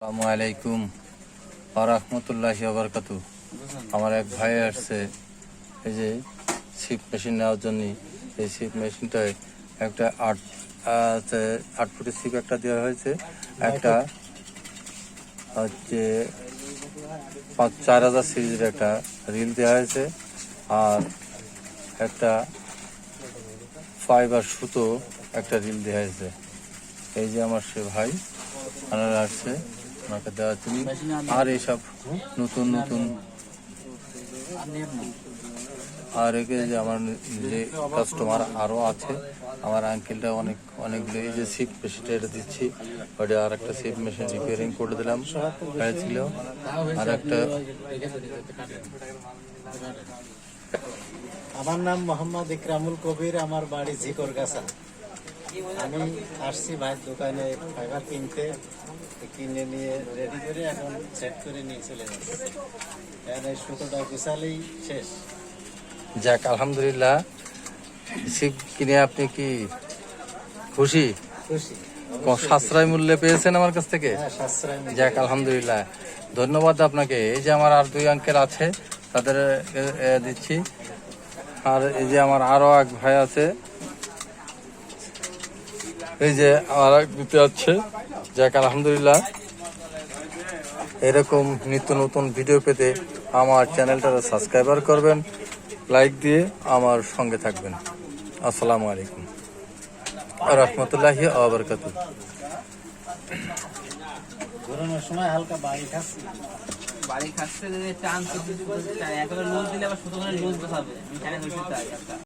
আসসালামু আলাইকুম ওয়া রাহমাতুল্লাহি ওয়া বারাকাতুহু। আমার এক ভাই আসছে এই যে সিপ মেশিন নেওয়ার জন্য। এই সিপ মেশিনটায় একটা 8 ফুটের সিপ একটা দেওয়া হয়েছে, একটা হচ্ছে 4000 সিরিজের একটা রিল দেওয়া হয়েছে, আর একটা ফাইবার সুতো একটা রিল দেওয়া হয়েছে। এই যে আমার সে ভাই আনার আসছে ওনাকে দেওয়ার জন্য। আর এইসব নতুন নতুন আর একে যে আমার যে কাস্টমার আরও আছে, আমার আঙ্কেলটা অনেকগুলো এই যে সিপ মেশিনটা এটা দিচ্ছি, ওটা আর একটা সিপ মেশিন রিপেয়ারিং করে দিলাম হয়েছিল। আর একটা আমার নাম মোহাম্মদ ইকরামুল কবির, আমার বাড়ি ঝিকরগাছা। আমি আসছি ভাইয়ের দোকানে ফাইবার কিনতে, কিনে নিয়ে রেডি করে এখন সেট করে নিয়ে চলে যাচ্ছি। এই সুতোটা গুছালেই শেষ। যাক, আলহামদুলিল্লাহ। সিপ কিনে আপনি কি খুশি? খুশি, সাশ্রয় মূল্যে পেয়েছেন আমার কাছ থেকে? হ্যাঁ, সাশ্রয় মূল্যে। যাক, আলহামদুলিল্লাহ, ধন্যবাদ আপনাকে। এই যে আমার আর 2 আঙ্কেল আছে, তাদের দিচ্ছি। আর এই যে আমার আরো এক ভাই আছে, এই যে আমার দিতে যাচ্ছে। যাক, আলহামদুলিল্লাহ। এরকম নিত্য নতুন ভিডিও পেতে আমার চ্যানেলটা সাবস্ক্রাইবার করবেন, লাইক দিয়ে আমার সঙ্গে থাকবেন। আসসালামু আলাইকুম ওয়া রাহমাতুল্লাহি ওয়া বারাকাতুহু। ঘোরানোর সময় হালকা বাড়ি খাচ্ছে যদি টান করতে একেবারে লুজ দিলে আবার সুতো করে লুজ বসাবে। আমি জানি